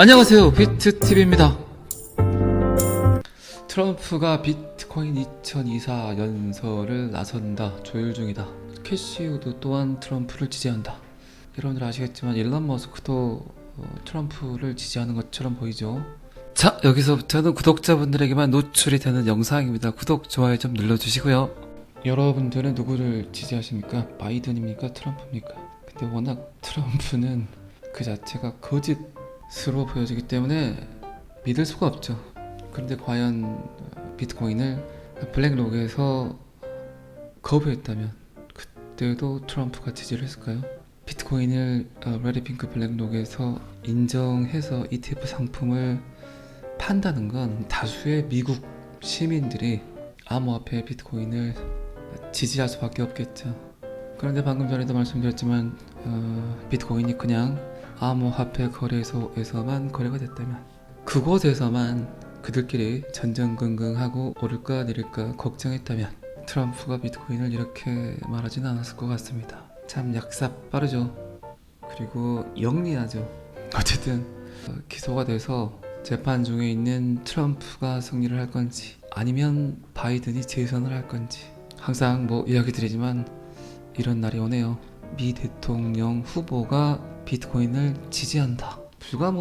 안녕하세요, 비트TV입니다. 트럼프가 비트코인 2024 연설을 나선다, 조율 중이다. 캐시우드 또한 트럼프를 지지한다. 여러분들 아시겠지만 일론 머스크도 트럼프를 지지하는 것처럼 보이죠. 자, 여기서부터는 구독자분들에게만 노출이 되는 영상입니다. 구독, 좋아요 좀 눌러주시고요. 여러분들은 누구를 지지하십니까? 바이든입니까? 트럼프입니까? 근데 워낙 트럼프는 그 자체가 거짓으로 보여지기 때문에 믿을 수가 없죠. 그런데 과연 비트코인을 블랙록에서 거부했다면 그때도 트럼프가 지지를 했을까요? 비트코인을 레드핑크 블랙록에서 인정해서 ETF 상품을 판다는 건 다수의 미국 시민들이 암호화폐 비트코인을 지지할 수밖에 없겠죠. 그런데 방금 전에도 말씀드렸지만 비트코인이 그냥 암호화폐 거래소에서만 거래가 됐다면, 그곳에서만 그들끼리 전전긍긍하고 오를까 내릴까 걱정했다면 트럼프가 비트코인을 이렇게 말하지는 않았을 것 같습니다. 참 약사 빠르죠. 그리고 영리하죠. 어쨌든 기소가 돼서 재판 중에 있는 트럼프가 승리를 할 건지 아니면 바이든이 재선을 할 건지 항상 이야기 드리지만 이런 날이 오네요. 미 대통령 후보가 비트코인을 지지한다. 불과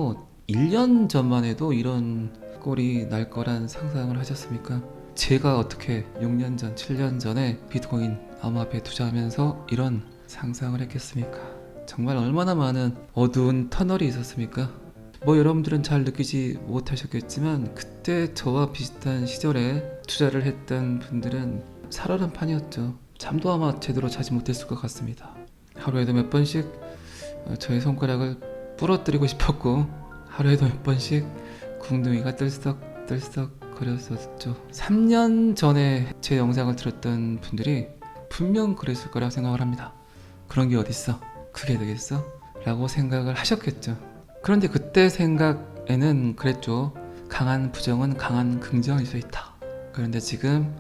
1년 전만 해도 이런 꼴이 날 거란 상상을 하셨습니까? 제가 어떻게 6년 전, 7년 전에 비트코인 암호화폐에 투자하면서 이런 상상을 했겠습니까? 정말 얼마나 많은 어두운 터널이 있었습니까? 여러분들은 잘 느끼지 못하셨겠지만 그때 저와 비슷한 시절에 투자를 했던 분들은 살얼음 판이었죠. 잠도 아마 제대로 자지 못했을 것 같습니다. 하루에도 몇 번씩 저의 손가락을 부러뜨리고 싶었고 하루에도 몇 번씩 궁둥이가 들썩들썩 거렸었죠. 3년 전에 제 영상을 들었던 분들이 분명 그랬을 거라고 생각을 합니다. 그런 게 어딨어? 그게 되겠어? 라고 생각을 하셨겠죠. 그런데 그때 생각에는 그랬죠. 강한 부정은 강한 긍정일 수 있다. 그런데 지금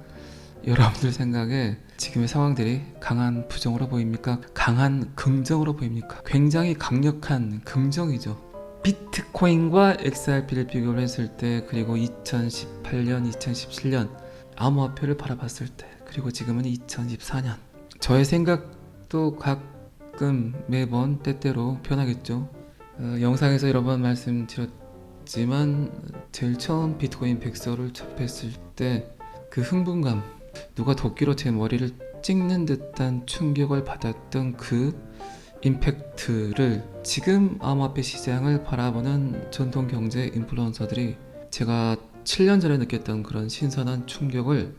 여러분들 생각에 지금의 상황들이 강한 부정으로 보입니까? 강한 긍정으로 보입니까? 굉장히 강력한 긍정이죠. 비트코인과 XRP를 비교를 했을 때, 그리고 2018년, 2017년 암호화폐를 바라봤을 때, 그리고 지금은 2024년, 저의 생각도 가끔 매번 때때로 변하겠죠. 영상에서 여러 번 말씀드렸지만 제일 처음 비트코인 백서를 접했을 때 그 흥분감, 누가 도끼로 제 머리를 찍는 듯한 충격을 받았던 그 임팩트를 지금 암호화폐 시장을 바라보는 전통 경제 인플루언서들이 제가 7년 전에 느꼈던 그런 신선한 충격을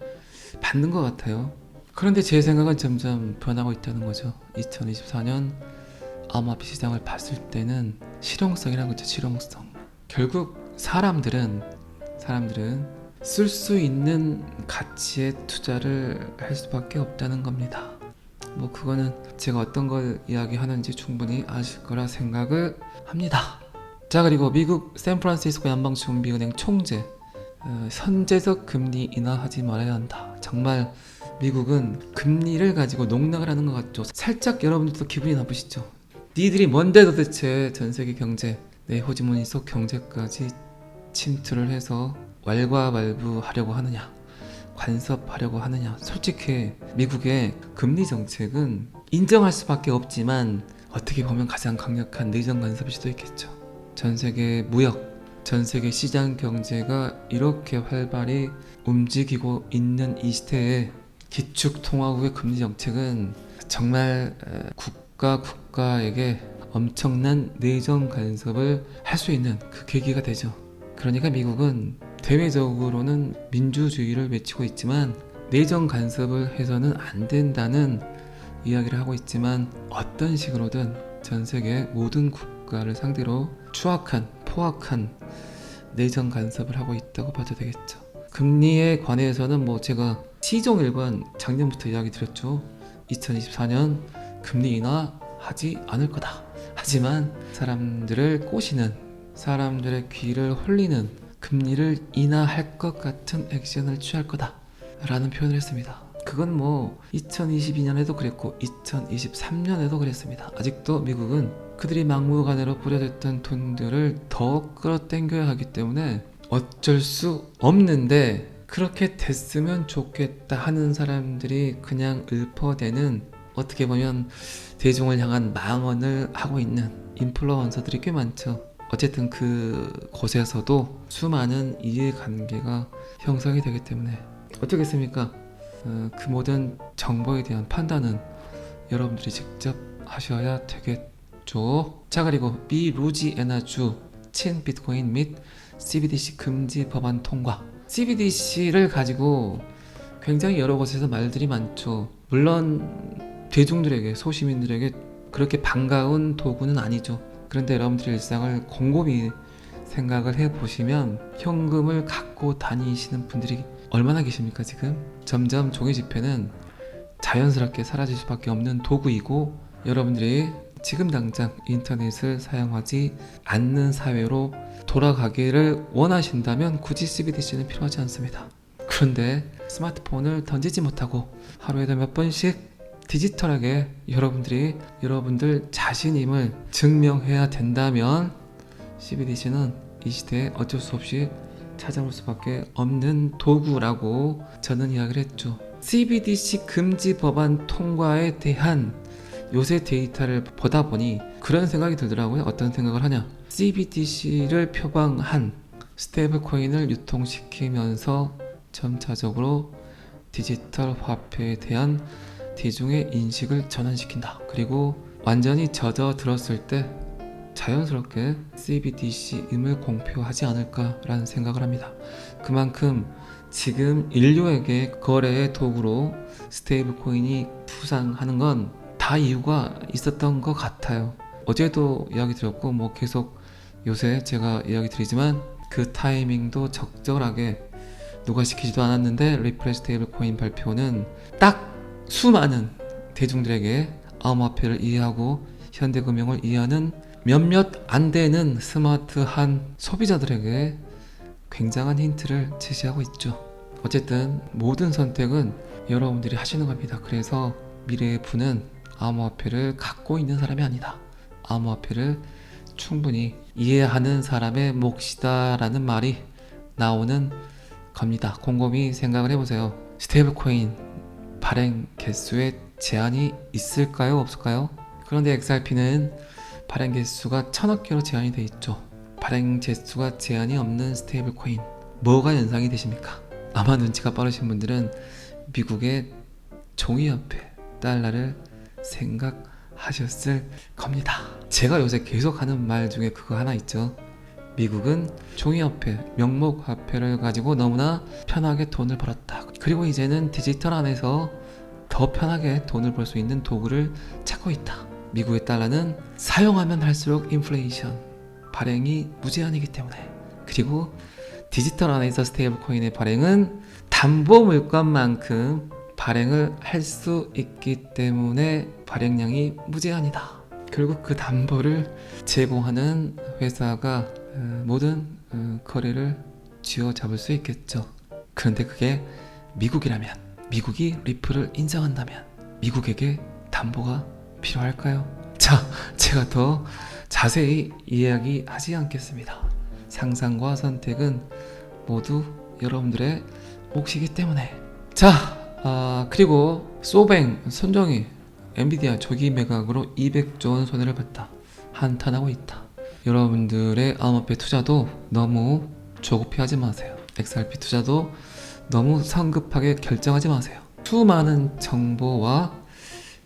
받는 것 같아요. 그런데 제 생각은 점점 변하고 있다는 거죠. 2024년 암호화폐 시장을 봤을 때는 실용성이라는 거죠. 실용성. 결국 사람들은 쓸 수 있는 가치에 투자를 할 수밖에 없다는 겁니다. 그거는 제가 어떤 걸 이야기하는지 충분히 아실 거라 생각을 합니다. 자, 그리고 미국 샌프란시스코 연방준비은행 총재, 선제적 금리 인하하지 말아야 한다. 정말 미국은 금리를 가지고 농락을 하는 것 같죠. 살짝 여러분들도 기분이 나쁘시죠? 니들이 뭔데 도대체 전세계 경제, 내 호주머니 속 경제까지 침투를 해서 왈가왈부하려고 하느냐, 간섭하려고 하느냐. 솔직히 미국의 금리 정책은 인정할 수밖에 없지만 어떻게 보면 가장 강력한 내정 간섭일 수도 있겠죠. 전세계 무역, 전세계 시장 경제가 이렇게 활발히 움직이고 있는 이 시대에 기축통화국의 금리 정책은 정말 국가에게 엄청난 내정 간섭을 할 수 있는 그 계기가 되죠. 그러니까 미국은 대외적으로는 민주주의를 외치고 있지만 내정 간섭을 해서는 안 된다는 이야기를 하고 있지만 어떤 식으로든 전 세계 모든 국가를 상대로 포악한 내정 간섭을 하고 있다고 봐도 되겠죠. 금리에 관해서는 제가 시종일관 작년부터 이야기 드렸죠. 2024년 금리 인하하지 않을 거다. 하지만 사람들을 꼬시는, 사람들의 귀를 홀리는 금리를 인하할 것 같은 액션을 취할 거다 라는 표현을 했습니다. 그건 2022년에도 그랬고 2023년에도 그랬습니다. 아직도 미국은 그들이 막무가내로 뿌려댔던 돈들을 더 끌어당겨야 하기 때문에 어쩔 수 없는데, 그렇게 됐으면 좋겠다 하는 사람들이 그냥 읊어대는, 어떻게 보면 대중을 향한 망언을 하고 있는 인플루언서들이 꽤 많죠. 어쨌든 그곳에서도 수많은 이해관계가 형성이 되기 때문에 어쩌겠습니까? 그 모든 정보에 대한 판단은 여러분들이 직접 하셔야 되겠죠. 자, 그리고 미 루지애나주 친 비트코인 및 CBDC 금지 법안 통과. CBDC를 가지고 굉장히 여러 곳에서 말들이 많죠. 물론 대중들에게, 소시민들에게 그렇게 반가운 도구는 아니죠. 그런데 여러분들의 일상을 곰곰이 생각을 해보시면 현금을 갖고 다니시는 분들이 얼마나 계십니까? 지금 점점 종이 지폐는 자연스럽게 사라질 수밖에 없는 도구이고, 여러분들이 지금 당장 인터넷을 사용하지 않는 사회로 돌아가기를 원하신다면 굳이 CBDC는 필요하지 않습니다. 그런데 스마트폰을 던지지 못하고 하루에도 몇 번씩 디지털하게 여러분들 자신임을 증명해야 된다면 CBDC는 이 시대에 어쩔 수 없이 찾아올 수밖에 없는 도구라고 저는 이야기를 했죠. CBDC 금지 법안 통과에 대한 요새 데이터를 보다 보니 그런 생각이 들더라고요. 어떤 생각을 하냐, CBDC를 표방한 스테이블 코인을 유통시키면서 점차적으로 디지털 화폐에 대한 대중의 인식을 전환시킨다. 그리고 완전히 젖어들었을 때 자연스럽게 CBDC임을 공표하지 않을까라는 생각을 합니다. 그만큼 지금 인류에게 거래의 도구로 스테이블 코인이 부상하는 건 다 이유가 있었던 것 같아요. 어제도 이야기 드렸고 계속 요새 제가 이야기 드리지만 그 타이밍도 적절하게 누가 시키지도 않았는데, 리플의 스테이블 코인 발표는 딱 수많은 대중들에게 암호화폐를 이해하고 현대금융을 이해하는 몇몇 안 되는 스마트한 소비자들에게 굉장한 힌트를 제시하고 있죠. 어쨌든 모든 선택은 여러분들이 하시는 겁니다. 그래서 미래의 부는 암호화폐를 갖고 있는 사람이 아니다, 암호화폐를 충분히 이해하는 사람의 몫이다라는 말이 나오는 겁니다. 곰곰이 생각을 해보세요. 스테이블 코인 발행 개수에 제한이 있을까요? 없을까요? 그런데 XRP는 발행 개수가 1000억 개로 제한이 돼 있죠. 발행 개수가 제한이 없는 스테이블 코인, 뭐가 연상이 되십니까? 아마 눈치가 빠르신 분들은 미국의 종이화폐 달러를 생각하셨을 겁니다. 제가 요새 계속 하는 말 중에 그거 하나 있죠. 미국은 종이화폐, 명목화폐를 가지고 너무나 편하게 돈을 벌었다. 그리고 이제는 디지털 안에서 더 편하게 돈을 벌 수 있는 도구를 찾고 있다. 미국의 달러는 사용하면 할수록 인플레이션, 발행이 무제한이기 때문에. 그리고 디지털 안에서 스테이블 코인의 발행은 담보 물건만큼 발행을 할 수 있기 때문에 발행량이 무제한이다. 결국 그 담보를 제공하는 회사가 모든 거래를 쥐어잡을 수 있겠죠. 그런데 그게 미국이라면, 미국이 리플을 인정한다면 미국에게 담보가 필요할까요? 자, 제가 더 자세히 이야기하지 않겠습니다. 상상과 선택은 모두 여러분들의 몫이기 때문에. 자, 그리고 소뱅 선정이 엔비디아 조기 매각으로 200조 원 손해를 봤다. 한탄하고 있다. 여러분들의 암호화폐 투자도 너무 조급해하지 마세요. XRP 투자도 너무 성급하게 결정하지 마세요. 수많은 정보와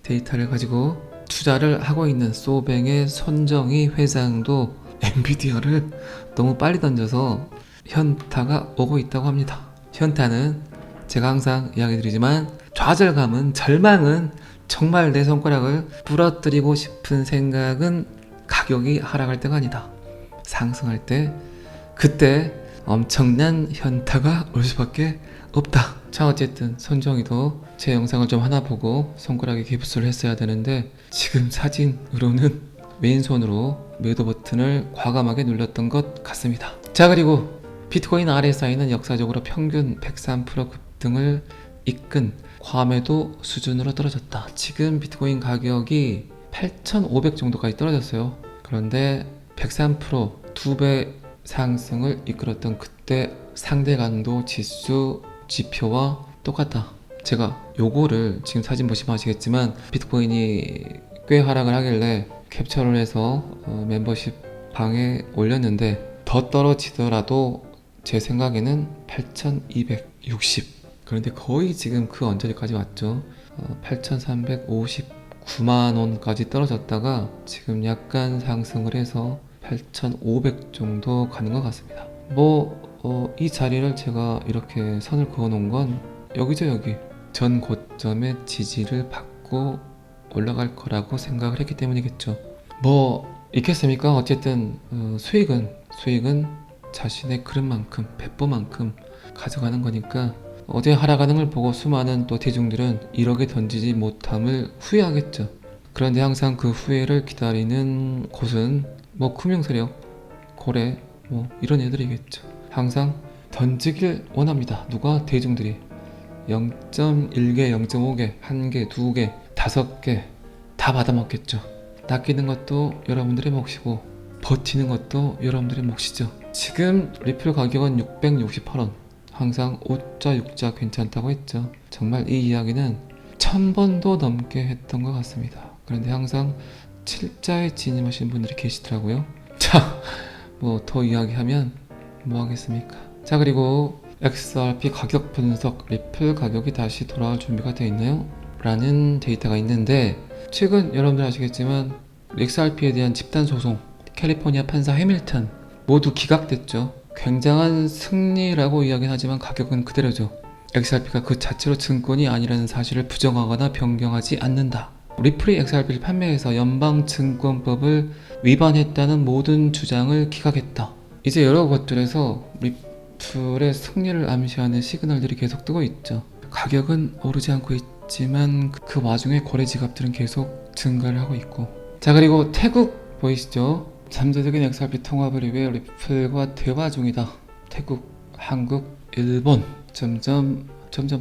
데이터를 가지고 투자를 하고 있는 소뱅의 손정희 회장도 엔비디아를 너무 빨리 던져서 현타가 오고 있다고 합니다. 현타는 제가 항상 이야기 드리지만, 좌절감은, 절망은, 정말 내 손가락을 부러뜨리고 싶은 생각은 가격이 하락할 때가 아니다, 상승할 때, 그때 엄청난 현타가 올 수밖에 없다. 자, 어쨌든 손정희도 제 영상을 좀 하나 보고 손가락에 기부스를 했어야 되는데, 지금 사진으로는 왼손으로 매도 버튼을 과감하게 눌렀던 것 같습니다. 자, 그리고 비트코인 RSI는 역사적으로 평균 103% 급등을 이끈 과매도 수준으로 떨어졌다. 지금 비트코인 가격이 8,500 정도까지 떨어졌어요. 그런데 103% 2배 상승을 이끌었던 그때 상대간도 지수 지표와 똑같다. 제가 요거를 지금 사진 보시면 아시겠지만 비트코인이 꽤 하락을 하길래 캡처를 해서 멤버십 방에 올렸는데 더 떨어지더라도 제 생각에는 8,260. 그런데 거의 지금 그 언저리까지 왔죠. 8,359만 원까지 떨어졌다가 지금 약간 상승을 해서 8,500 정도 가는 것 같습니다. 이 자리를 제가 이렇게 선을 그어 놓은 건 여기죠, 여기. 전 고점의 지지를 받고 올라갈 거라고 생각을 했기 때문이겠죠. 있겠습니까? 어쨌든 수익은 자신의 그릇만큼, 배포만큼 가져가는 거니까 어제 하락하는 걸 보고 수많은 또 대중들은 1억에 던지지 못함을 후회하겠죠. 그런데 항상 그 후회를 기다리는 곳은 금융세력, 고래, 이런 애들이겠죠. 항상 던지길 원합니다. 누가? 대중들이. 0.1개, 0.5개, 1개, 2개, 5개 다 받아먹겠죠. 낚이는 것도 여러분들의 몫이고 버티는 것도 여러분들의 몫이죠. 지금 리플 가격은 668원. 항상 5자, 6자 괜찮다고 했죠. 정말 이 이야기는 1000번도 넘게 했던 것 같습니다. 그런데 항상 7자에 진입하신 분들이 계시더라고요. 자, 더 이야기하면 뭐 하겠습니까? 자, 그리고 XRP 가격 분석, 리플 가격이 다시 돌아올 준비가 되어 있나요? 라는 데이터가 있는데 최근 여러분들 아시겠지만 XRP에 대한 집단 소송, 캘리포니아 판사 해밀턴 모두 기각됐죠. 굉장한 승리라고 이야기는 하지만 가격은 그대로죠. XRP가 그 자체로 증권이 아니라는 사실을 부정하거나 변경하지 않는다. 리플이 XRP를 판매해서 연방증권법을 위반했다는 모든 주장을 기각했다. 이제 여러 것들에서 리플의 승리를 암시하는 시그널들이 계속 뜨고 있죠. 가격은 오르지 않고 있지만 그 와중에 거래 지갑들은 계속 증가를 하고 있고. 자, 그리고 태국 보이시죠? 잠재적인 XRP 통합을 위해 리플과 대화 중이다. 태국, 한국, 일본 점점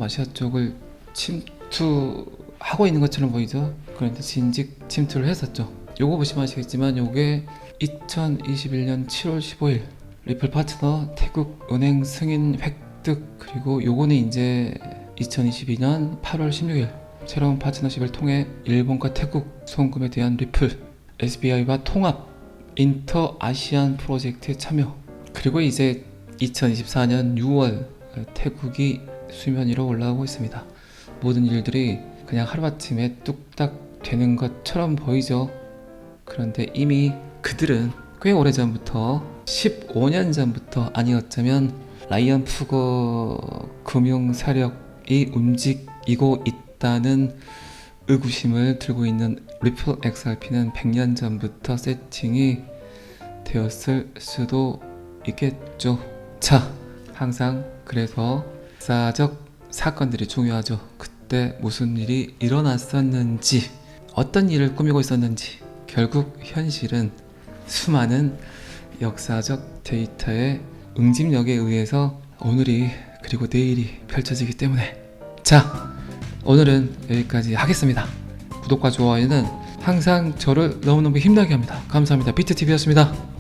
아시아 쪽을 침투하고 있는 것처럼 보이죠? 그런데 진즉 침투를 했었죠. 요거 보시면 아시겠지만 요게 2021년 7월 15일 리플 파트너 태국 은행 승인 획득, 그리고 요거는 이제 2022년 8월 16일 새로운 파트너십을 통해 일본과 태국 송금에 대한 리플 SBI와 통합 인터 아시안 프로젝트에 참여. 그리고 이제 2024년 6월 태국이 수면 위로 올라오고 있습니다. 모든 일들이 그냥 하루아침에 뚝딱 되는 것처럼 보이죠. 그런데 이미 그들은 꽤 오래전부터 15년 전부터 아니었자면 라이언 푸거 금융 세력이 움직이고 있다는 의구심을 들고 있는 리플 XRP는 100년 전부터 세팅이 되었을 수도 있겠죠. 자, 항상 그래서 역사적 사건들이 중요하죠. 그때 무슨 일이 일어났었는지, 어떤 일을 꾸미고 있었는지, 결국 현실은 수많은 역사적 데이터의 응집력에 의해서 오늘이 그리고 내일이 펼쳐지기 때문에. 자, 오늘은 여기까지 하겠습니다. 구독과 좋아요는 항상 저를 너무너무 힘나게 합니다. 감사합니다. 비트TV였습니다.